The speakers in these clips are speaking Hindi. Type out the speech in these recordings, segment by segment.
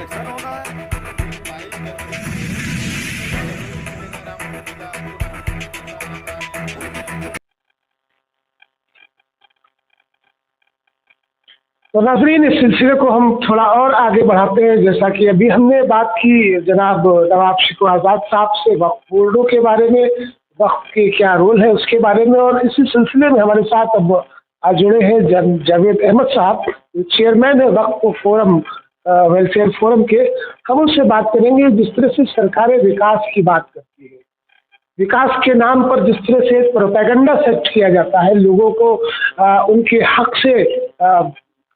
इलेक्शन होना है। तो नाज़रीन, इस सिलसिले को हम थोड़ा और आगे बढ़ाते हैं। जैसा कि अभी हमने बात की जनाब नवाब शिकू आज़ाद साहब से वक्फ बोर्डों के बारे में, वक्फ के क्या रोल है उसके बारे में, और इसी सिलसिले में हमारे साथ अब आज जुड़े हैं जावेद अहमद साहब, चेयरमैन है वक्फ फोरम वेलफेयर फोरम के। हम उनसे बात करेंगे जिस तरह से सरकारें विकास की बात करती है, विकास के नाम पर जिस तरह से प्रोपेगेंडा सेट किया जाता है, लोगों को उनके हक से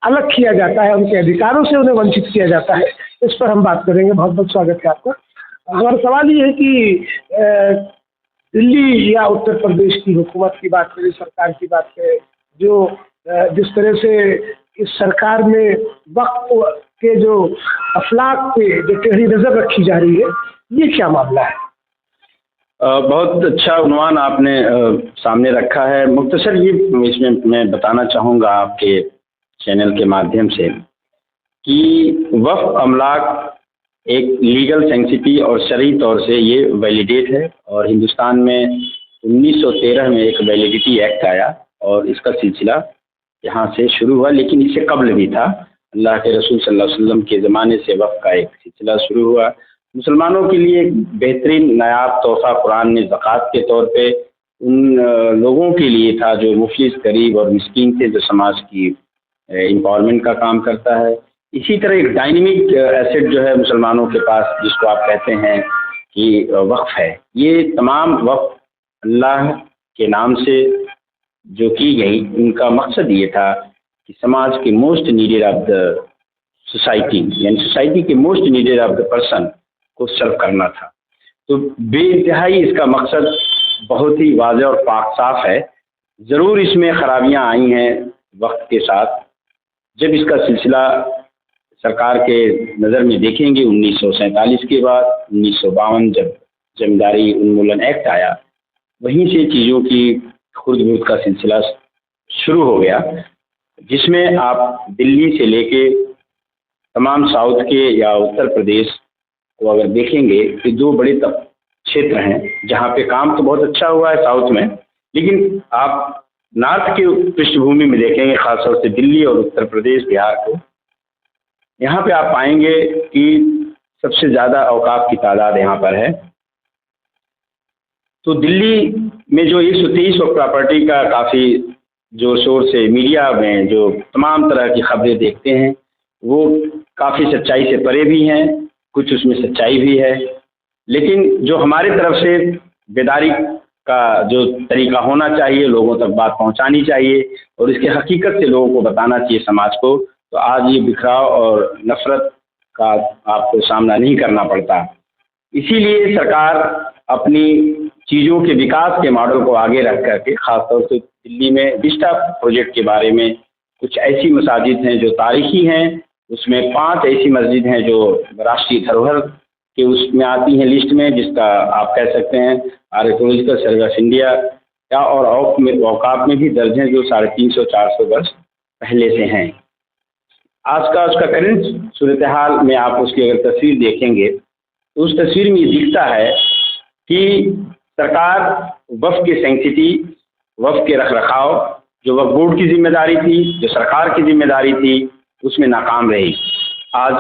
अलग किया जाता है, उनके अधिकारों से उन्हें वंचित किया जाता है, इस पर हम बात करेंगे। बहुत बहुत स्वागत है आपका। हमारा सवाल ये है कि दिल्ली या उत्तर प्रदेश की हुकूमत की बात करें, सरकार की बात करें, जो जिस तरह से इस सरकार में वक्त के जो अफलाक पे जो टेढ़ी नज़र रखी जा रही है, ये क्या मामला है? बहुत अच्छा उन्वान आपने सामने रखा है। मुख्तसर ये इसमें मैं बताना चाहूँगा आपके चैनल के माध्यम से कि वक्फ अमलाक एक लीगल सेंसिटी और शरई तौर से ये वैलिडेट है, और हिंदुस्तान में 1913 में एक वैलिडिटी एक्ट आया और इसका सिलसिला यहाँ से शुरू हुआ, लेकिन इससे कबल भी था। अल्लाह के रसूल सल्लल्लाहु अलैहि वसल्लम के ज़माने से वक्फ का एक सिलसिला शुरू हुआ। मुसलमानों के लिए एक बेहतरीन नायाब तोहफ़ा कुरान ने ज़कात के तौर पे उन लोगों के लिए था जो मुफलिस, गरीब और मिस्कीन थे, जो समाज की एम्पावरमेंट का काम करता है। इसी तरह एक डायनेमिक एसेट जो है मुसलमानों के पास, जिसको आप कहते हैं कि वक्फ है। ये तमाम वक्फ अल्लाह के नाम से जो की गई, उनका मकसद ये था कि समाज के most needed off the society, यानी सोसाइटी के most needed off the person को सर्व करना था। तो बेइंतहाई इसका मकसद बहुत ही वाज़ेह और पाक साफ है। ज़रूर इसमें खराबियाँ आई हैं वक्त के साथ। जब इसका सिलसिला सरकार के नज़र में देखेंगे 1947 के बाद 1952 जब जमींदारी उन्मूलन एक्ट आया, वहीं से चीज़ों की खुर्द-बुर्द का सिलसिला शुरू हो गया, जिसमें आप दिल्ली से लेके तमाम साउथ के या उत्तर प्रदेश को अगर देखेंगे कि दो बड़े क्षेत्र हैं जहाँ पे काम तो बहुत अच्छा हुआ है साउथ में, लेकिन आप नॉर्थ के पृष्ठभूमि में देखेंगे, खासतौर से दिल्ली और उत्तर प्रदेश, बिहार को, यहाँ पे आप पाएंगे कि सबसे ज़्यादा औकाफ की तादाद यहाँ पर है। तो दिल्ली में जो 123 वक्फ प्रॉपर्टी का काफ़ी जो सोर्स है मीडिया में जो तमाम तरह की खबरें देखते हैं, वो काफ़ी सच्चाई से परे भी हैं, कुछ उसमें सच्चाई भी है। लेकिन जो हमारी तरफ से बेदारी का जो तरीका होना चाहिए, लोगों तक बात पहुंचानी चाहिए और इसके हकीकत से लोगों को बताना चाहिए समाज को, तो आज ये बिखराव और नफरत का आपको सामना नहीं करना पड़ता। इसीलिए सरकार अपनी चीज़ों के विकास के मॉडल को आगे रख करके, ख़ासतौर से दिल्ली में विस्टा प्रोजेक्ट के बारे में, कुछ ऐसी मसाजिद हैं जो तारीखी हैं, उसमें 5 ऐसी मस्जिद हैं जो राष्ट्रीय धरोहर के उसमें आती हैं लिस्ट में, जिसका आप कह सकते हैं आर्कियोलॉजिकल सर्वे ऑफ इंडिया या और औकाफ में भी दर्ज हैं, जो 350-400 वर्ष पहले से हैं। आज का उसका करंट सूरत हाल में आप उसकी अगर तस्वीर देखेंगे तो उस तस्वीर में ये दिखता है कि सरकार वक्फ के सेंसिटी, वक्फ के रखरखाव, जो वक्फ बोर्ड की जिम्मेदारी थी, जो सरकार की जिम्मेदारी थी, उसमें नाकाम रही। आज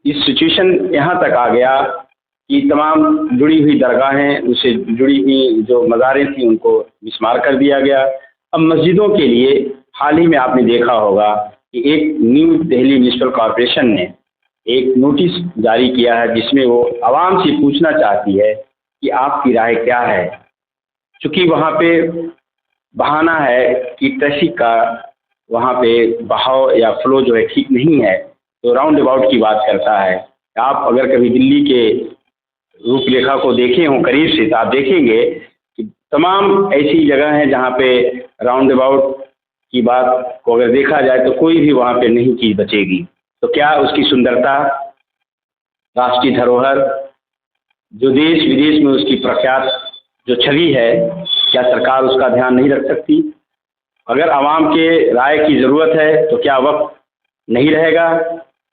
इस सिचुएशन यहाँ तक आ गया कि तमाम जुड़ी हुई दरगाहें, उससे जुड़ी हुई जो मज़ारें थी, उनको मिसमार कर दिया गया। अब मस्जिदों के लिए हाल ही में आपने देखा होगा कि एक न्यू दिल्ली म्यूनिसिपल कॉरपोरेशन ने एक नोटिस जारी किया है, जिसमें वो आवाम से पूछना चाहती है कि आपकी राय क्या है। चूँकि वहाँ पे बहाना है कि ट्रैफिक का वहाँ पे बहाव या फ्लो जो है ठीक नहीं है, तो राउंड अबाउट की बात करता है। आप अगर कभी दिल्ली के रूपरेखा को देखे हों करीब से, तो आप देखेंगे कि तमाम ऐसी जगह हैं जहाँ पे राउंड अबाउट की बात को अगर देखा जाए तो कोई भी वहाँ पे नहीं चीज़ बचेगी। तो क्या उसकी सुंदरता, राष्ट्रीय धरोहर, जो देश विदेश में उसकी प्रख्यात जो छवि है, क्या सरकार उसका ध्यान नहीं रख सकती? अगर आवाम के राय की ज़रूरत है तो क्या वक्त नहीं रहेगा?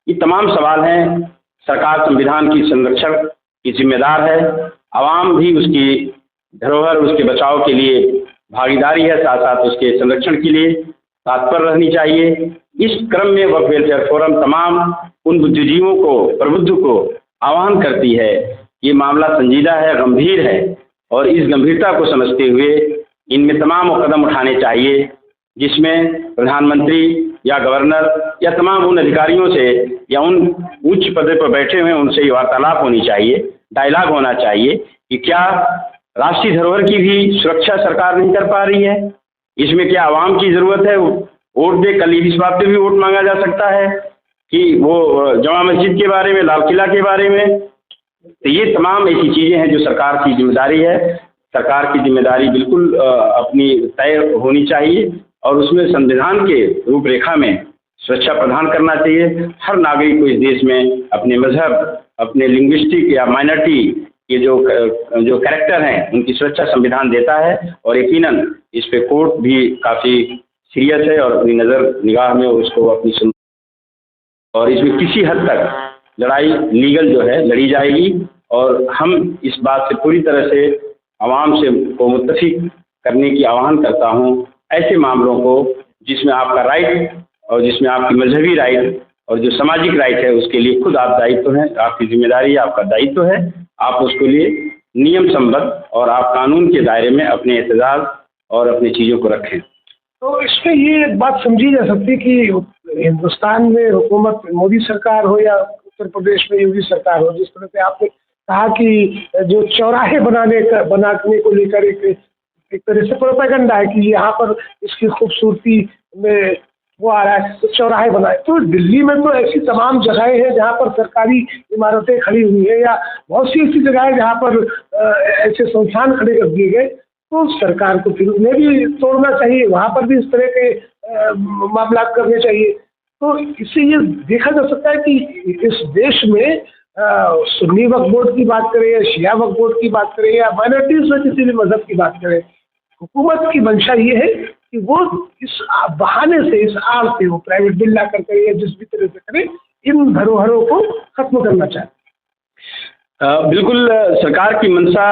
ये तमाम सवाल हैं सरकार संविधान की संरक्षण की जिम्मेदार है, आवाम भी उसकी धरोहर, उसके बचाव के लिए भागीदारी है, साथ साथ उसके संरक्षण के लिए तत्पर रहनी चाहिए। इस क्रम में वक्फ वेलफेयर फोरम तमाम उन बुद्धिजीवियों को, प्रबुद्ध को आह्वान करती है। ये मामला संजीदा है, गंभीर है और इस गंभीरता को समझते हुए इनमें तमाम कदम उठाने चाहिए, जिसमें प्रधानमंत्री या गवर्नर या तमाम उन अधिकारियों से या उन उच्च पद पर बैठे हुए उनसे वार्तालाप होनी चाहिए, डायलॉग होना चाहिए कि क्या राष्ट्रीय धरोहर की भी सुरक्षा सरकार नहीं कर पा रही है, इसमें क्या आवाम की ज़रूरत है। वोट दे, कल इस बात पे भी वोट मांगा जा सकता है कि वो जमा मस्जिद के बारे में, लाल किला के बारे में। तो ये तमाम ऐसी चीज़ें हैं जो सरकार की जिम्मेदारी है। सरकार की जिम्मेदारी बिल्कुल अपनी तय होनी चाहिए और उसमें संविधान के रूपरेखा में सुरक्षा प्रदान करना चाहिए। हर नागरिक को इस देश में अपने मजहब, अपने लिंग्विस्टिक या माइनॉरिटी के जो कैरेक्टर हैं उनकी सुरक्षा संविधान देता है और यकीनन इस पे कोर्ट भी काफ़ी सीरियस है और अपनी नज़र निगाह में उसको अपनी सुन, और इसमें किसी हद तक लड़ाई लीगल जो है लड़ी जाएगी। और हम इस बात से पूरी तरह से आवाम से को मुत्तफिक करने की आह्वान करता हूँ। ऐसे मामलों को जिसमें आपका राइट और जिसमें आपकी मजहबी राइट और जो सामाजिक राइट है उसके लिए खुद आप दायित्व हैं, आपकी जिम्मेदारी है, आपका दायित्व है, आप उसके लिए नियम संबद्ध और आप कानून के दायरे में अपने एहतजाज और अपनी चीज़ों को रखें। तो इसमें ये बात समझी जा सकती है कि हिंदुस्तान में हुकूमत मोदी सरकार हो या उत्तर प्रदेश में योगी सरकार हो, जिस तरह से आपने कहा कि जो चौराहे बनाने को लेकर एक तरह से प्रोपेगेंडा है कि यहाँ पर इसकी खूबसूरती में वो आ रहा है तो चौराहे बनाए। तो दिल्ली में तो ऐसी तमाम जगहें हैं जहाँ पर सरकारी इमारतें खड़ी हुई हैं या बहुत सी ऐसी जगह है जहाँ पर ऐसे संस्थान खड़े कर दिए गए। तो सरकार को फिर उन्हें भी तोड़ना चाहिए, वहाँ पर भी इस तरह के मामला करने चाहिए। तो इससे ये देखा जा सकता है कि इस देश में सुन्नी वक्फ बोर्ड की बात करें या शिया वक्फ बोर्ड की बात करें या माइनॉरिटीज में किसी भी मजहब की बात करें, हुकूमत की मंशा ये है कि वो इस बहाने से, इस आड़ से वो प्राइवेट बिल ला कर करे या जिस भी तरह से करे इन धरोहरों को खत्म करना चाहते। बिल्कुल सरकार की मंशा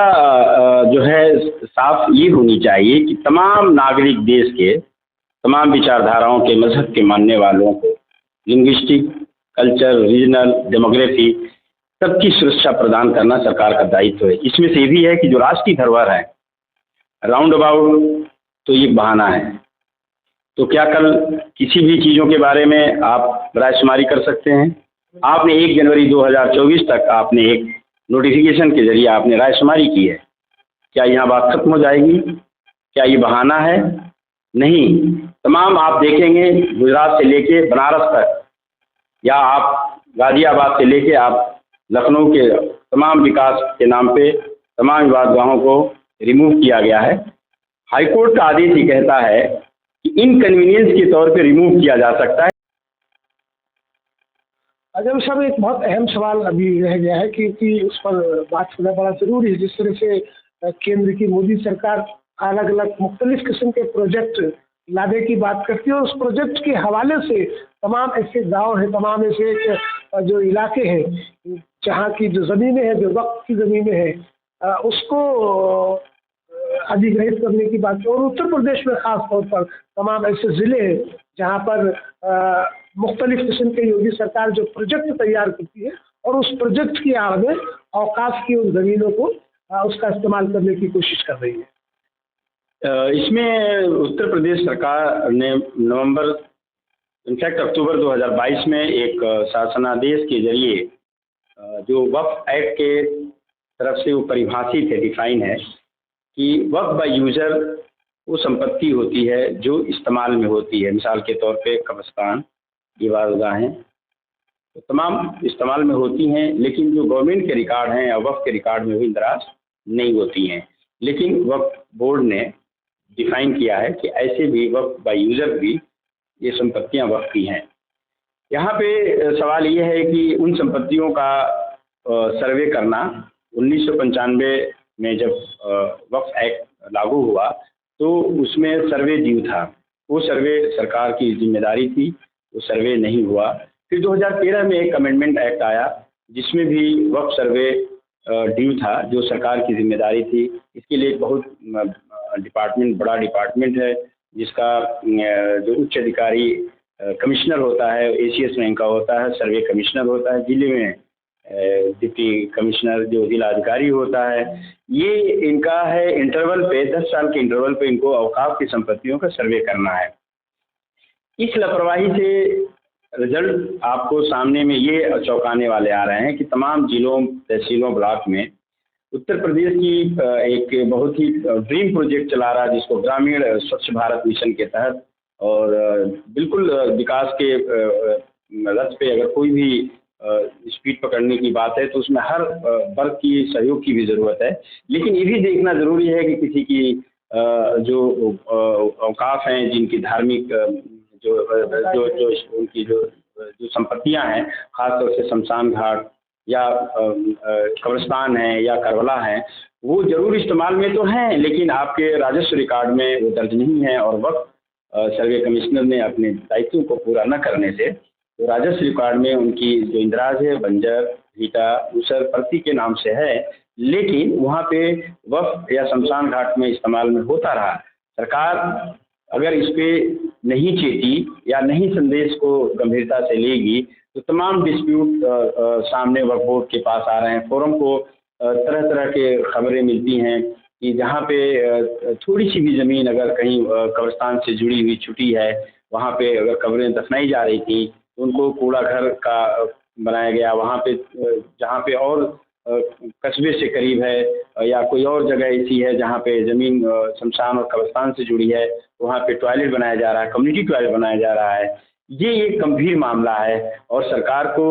जो है साफ ये होनी चाहिए कि तमाम नागरिक देश के तमाम विचारधाराओं के, मजहब के मानने वालों को लिंग्विस्टिक, कल्चर, रीजनल, डेमोग्राफी सबकी सुरक्षा प्रदान करना सरकार का दायित्व है। इसमें से भी है कि जो राष्ट्रीय धरोहर है राउंड अबाउट तो ये बहाना है। तो क्या कल किसी भी चीज़ों के बारे में आप रायशुमारी कर सकते हैं? आपने 1 जनवरी 2024 तक आपने एक नोटिफिकेशन के जरिए आपने रायशुमारी की है। क्या यहाँ बात खत्म हो जाएगी? क्या ये बहाना है? नहीं। तमाम आप देखेंगे गुजरात से लेके बनारस तक या आप गाजियाबाद से लेके आप लखनऊ के तमाम विकास के नाम पे तमाम विवादगाहों को रिमूव किया गया है। हाईकोर्ट का आदेश ही कहता है कि इनकन्वीनियंस के तौर पे रिमूव किया जा सकता है। अजम साहब, एक बहुत अहम सवाल अभी रह गया है क्योंकि उस पर बात करना बड़ा ज़रूरी है। जिस तरह से केंद्र की मोदी सरकार अलग अलग मुख्तलिफ किस्म के प्रोजेक्ट लाने की बात करती है, उस प्रोजेक्ट के हवाले से तमाम ऐसे गांव हैं, तमाम ऐसे जो इलाके हैं जहाँ की जो ज़मीनें हैं, जो वक्त की ज़मीनें हैं, उसको अधिग्रहित करने की बात है। और उत्तर प्रदेश में ख़ास तौर पर तमाम ऐसे ज़िले हैं जहाँ पर मुख्तलिफ किस्म के योगी सरकार जो प्रोजेक्ट तैयार करती है और उस प्रोजेक्ट की आड़ में औकाफ की उन ज़मीनों को उसका इस्तेमाल करने की कोशिश कर रही है। इसमें उत्तर प्रदेश सरकार ने इनफैक्ट अक्टूबर 2022 में एक शासनादेश के जरिए जो वक्फ एक्ट के तरफ से वो परिभाषित है, डिफाइन है कि वक्फ बाय यूज़र वो संपत्ति होती है जो इस्तेमाल में होती है। मिसाल के तौर पे कब्रिस्तान, इबादतगाहें तो तमाम इस्तेमाल में होती हैं, लेकिन जो गवर्नमेंट के रिकॉर्ड हैं या वक्फ के रिकॉर्ड में भी इंदराज नहीं होती हैं। लेकिन वक्फ बोर्ड ने डिफाइन किया है कि ऐसे भी वक्फ बाय यूज़र भी ये संपत्तियां वक्फ की हैं। यहाँ पे सवाल ये है कि उन संपत्तियों का सर्वे करना 1995 में जब वक्फ एक्ट लागू हुआ तो उसमें सर्वे ड्यू था, वो सर्वे सरकार की जिम्मेदारी थी, वो सर्वे नहीं हुआ। फिर 2013 में एक अमेंडमेंट एक्ट आया जिसमें भी वक्फ सर्वे ड्यू था, जो सरकार की जिम्मेदारी थी। इसके लिए एक बहुत डिपार्टमेंट, बड़ा डिपार्टमेंट है, जिसका जो उच्च अधिकारी कमिश्नर होता है, ACS रैंक का होता है, सर्वे कमिश्नर होता है, जिले में डिप्टी कमिश्नर जो जिला अधिकारी होता है। ये इनका है इंटरवल पे, 10 साल के इंटरवल पे इनको औकाफ की संपत्तियों का सर्वे करना है। इस लापरवाही से रिजल्ट आपको सामने में ये चौंकाने वाले आ रहे हैं कि तमाम जिलों, तहसीलों, ब्लॉक में उत्तर प्रदेश की एक बहुत ही ड्रीम प्रोजेक्ट चला रहा है, जिसको ग्रामीण स्वच्छ भारत मिशन के तहत, और बिल्कुल विकास के रथ पे अगर कोई भी स्पीड पकड़ने की बात है तो उसमें हर वर्ग की सहयोग की भी ज़रूरत है। लेकिन ये भी देखना ज़रूरी है कि किसी की जो औकाफ हैं, जिनकी धार्मिक जो जो जो उनकी जो जो संपत्तियां हैं, खासतौर से शमशान घाट या कब्रिस्तान है या करबला है, वो जरूर इस्तेमाल में तो हैं, लेकिन आपके राजस्व रिकॉर्ड में वो दर्ज नहीं है। और वक्त सर्वे कमिश्नर ने अपने दायित्वों को पूरा न करने से तो राजस्व रिकॉर्ड में उनकी जो इंदिराज है, बंजर, भीटा, ऊसर प्रति के नाम से है, लेकिन वहाँ पे वक्फ या शमशान घाट में इस्तेमाल में होता रहा। सरकार अगर इस पे नहीं चेती या नहीं संदेश को गंभीरता से लेगी तो तमाम डिस्प्यूट सामने वक्फ बोर्ड के पास आ रहे हैं। फोरम को तरह तरह के खबरें मिलती हैं कि जहाँ पे थोड़ी सी भी ज़मीन अगर कहीं कब्रिस्तान से जुड़ी हुई छुटी है, वहाँ पे अगर कब्रें दफनाई जा रही थी तो उनको कूड़ा घर का बनाया गया। वहाँ पे जहाँ पे और कस्बे से करीब है या कोई और जगह ऐसी है जहाँ पे ज़मीन शमशान और कब्रिस्तान से जुड़ी है, वहाँ पे टॉयलेट बनाया जा रहा है, कम्युनिटी टॉयलेट बनाया जा रहा है। ये एक गंभीर मामला है और सरकार को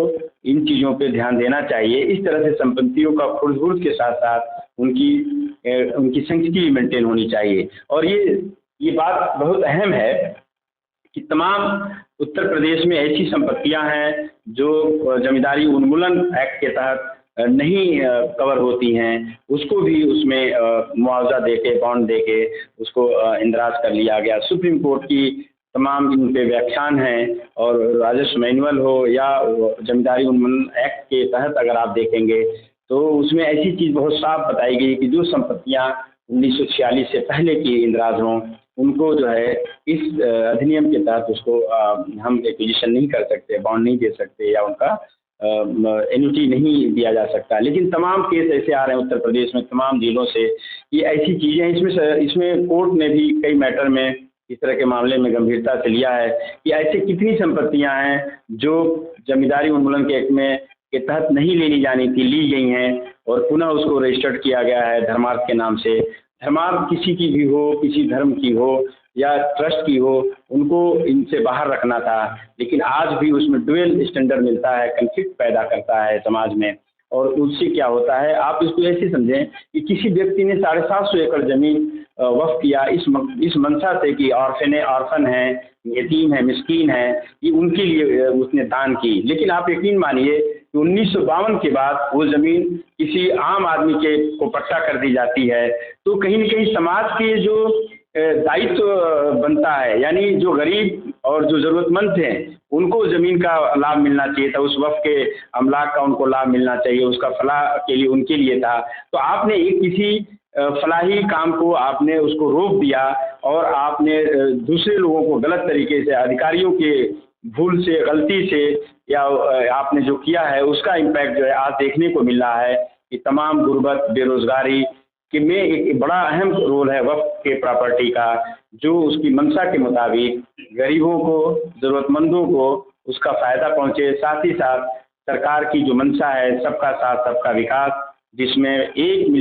इन चीज़ों पे ध्यान देना चाहिए। इस तरह से संपत्तियों का खुर्द के साथ साथ उनकी सेंसिटिविटी मेंटेन होनी चाहिए। और ये बात बहुत अहम है कि तमाम उत्तर प्रदेश में ऐसी संपत्तियां हैं जो जमींदारी उन्मूलन एक्ट के तहत नहीं कवर होती हैं, उसको भी उसमें मुआवजा देके, बॉन्ड देके उसको इंदराज कर लिया गया। सुप्रीम कोर्ट की तमाम इन पे व्याख्यान हैं और राजस्व मैनुअल हो या जमींदारी उन्मूलन एक्ट के तहत अगर आप देखेंगे तो उसमें ऐसी चीज़ बहुत साफ बताई गई कि जो संपत्तियां 1946 से पहले की इंदराज हों उनको जो है इस अधिनियम के तहत उसको हम एक्विजिशन नहीं कर सकते, बॉन्ड नहीं दे सकते या उनका एन्युटी नहीं दिया जा सकता। लेकिन तमाम केस ऐसे आ रहे हैं उत्तर प्रदेश में तमाम जिलों से, ये ऐसी चीज़ें इसमें कोर्ट ने भी कई मैटर में इस तरह के मामले में गंभीरता से लिया है कि ऐसे कितनी संपत्तियां हैं जो जमींदारी उन्मूलन के एक्ट में के तहत नहीं लेनी जानी थी, ली गई हैं और पुनः उसको रजिस्टर्ड किया गया है धर्मार्थ के नाम से। धर्मार्थ किसी की भी हो, किसी धर्म की हो या ट्रस्ट की हो, उनको इनसे बाहर रखना था, लेकिन आज भी उसमें डुअल स्टैंडर्ड मिलता है, कन्फ्लिक्ट पैदा करता है समाज में। और उससे क्या होता है, आप इसको ऐसे समझें कि किसी व्यक्ति ने 750 एकड़ ज़मीन वक्फ किया इस मंशा से कि ऑर्फन है, यतीम है, मिस्कीन है, ये उनके लिए उसने दान की। लेकिन आप यकीन मानिए कि 1952 के बाद वो ज़मीन किसी आम आदमी को पट्टा कर दी जाती है, तो कहीं न कहीं समाज के जो दायित्व बनता है, यानी जो गरीब और जो ज़रूरतमंद थे उनको ज़मीन का लाभ मिलना चाहिए था, उस वक़्त के अमलाक का उनको लाभ मिलना चाहिए, उसका फलाह के लिए उनके लिए था। तो आपने एक किसी फलाही काम को आपने उसको रोक दिया और आपने दूसरे लोगों को गलत तरीके से, अधिकारियों के भूल से, गलती से या आपने जो किया है उसका इम्पैक्ट जो है आज देखने को मिल रहा है कि तमाम गुर्बत, बेरोज़गारी कि में एक बड़ा अहम रोल है वक्फ के प्रॉपर्टी का, जो उसकी मंशा के मुताबिक गरीबों को, ज़रूरतमंदों को उसका फ़ायदा पहुँचे। साथ ही साथ सरकार की जो मंशा है सबका साथ सबका विकास, जिसमें 1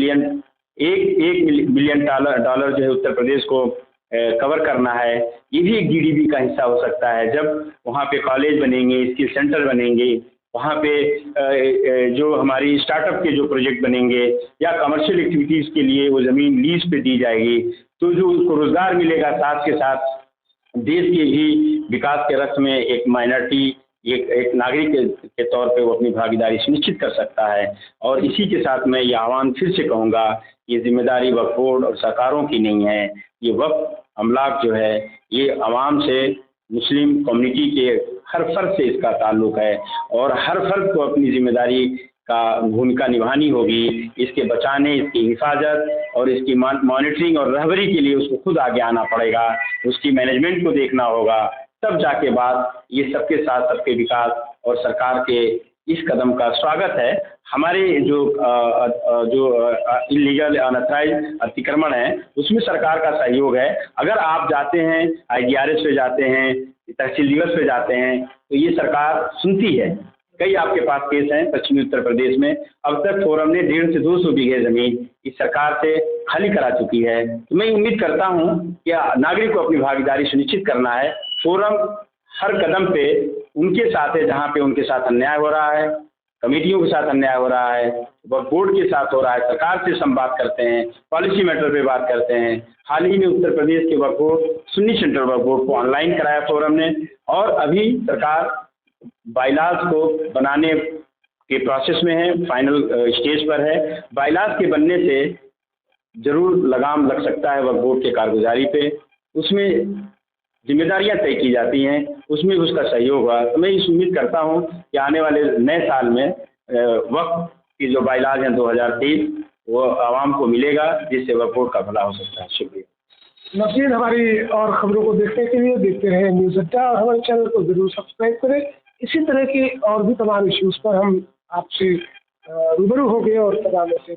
बिलियन डॉलर जो है उत्तर प्रदेश को कवर करना है, ये भी एक GDP का हिस्सा हो सकता है। जब वहाँ पे कॉलेज बनेंगे, स्किल सेंटर बनेंगे, वहाँ पे जो हमारी स्टार्टअप के जो प्रोजेक्ट बनेंगे या कमर्शियल एक्टिविटीज़ के लिए वो ज़मीन लीज पे दी जाएगी, तो जो उसको रोज़गार मिलेगा, साथ के साथ देश के भी विकास के रथ में एक माइनॉरिटी, एक नागरिक के तौर पे वो अपनी भागीदारी सुनिश्चित कर सकता है। और इसी के साथ मैं ये आह्वान फिर से कहूँगा, ये जिम्मेदारी वक्फ बोर्ड और सरकारों की नहीं है, ये वक्फ अमलाक जो है ये आवाम से, मुस्लिम कम्युनिटी के हर फर्द से इसका ताल्लुक़ है और हर फर्द को अपनी जिम्मेदारी का भूमिका निभानी होगी। इसके बचाने, इसकी हिफाजत और इसकी मॉनिटरिंग और रहबरी के लिए उसको खुद आगे आना पड़ेगा, उसकी मैनेजमेंट को देखना होगा। तब जाके बाद ये सबके साथ सबके विकास और सरकार के इस कदम का स्वागत है। हमारे जो इलीगल अनऑथराइज अतिक्रमण है उसमें सरकार का सहयोग है। अगर आप जाते हैं IDRS पे जाते हैं, तहसील दिवस पे जाते हैं तो ये सरकार सुनती है। कई आपके पास केस हैं पश्चिमी उत्तर प्रदेश में, अब तक फोरम ने 150 से 200 बीघे ज़मीन इस सरकार से खाली करा चुकी है। तो मैं उम्मीद करता हूँ कि नागरिक को अपनी भागीदारी सुनिश्चित करना है। फोरम हर कदम पे उनके साथ है जहाँ पे उनके साथ अन्याय हो रहा है, कमेटियों के साथ अन्याय हो रहा है, वक्फ बोर्ड के साथ हो रहा है, सरकार से हम बात करते हैं, पॉलिसी मैटर पे बात करते हैं। हाल ही में उत्तर प्रदेश के वक्फ बोर्ड सुन्नी सेंट्रल वक्फ बोर्ड को ऑनलाइन कराया फोरम ने, और अभी सरकार बाइलाज को बनाने के प्रोसेस में है, फाइनल स्टेज पर है। बाइलाज के बनने से जरूर लगाम लग सकता है वक्फ बोर्ड के कारगुजारी पे, उसमें जिम्मेदारियां तय की जाती हैं, उसमें उसका सहयोग हुआ। तो मैं इस उम्मीद करता हूं कि आने वाले नए साल में वक्फ की जो बाइलाज हैं 2023 वो आवाम को मिलेगा, जिससे वक्फ बोर्ड का भला हो सकता है। शुक्रिया। नसीर, हमारी और खबरों को देखने के लिए देखते रहें न्यूज़ अड्डा और हमारे चैनल को जरूर सब्सक्राइब करें। इसी तरह के और भी तमाम इश्यूज़ पर हम आपसे रूबरू होंगे और तमाम ऐसे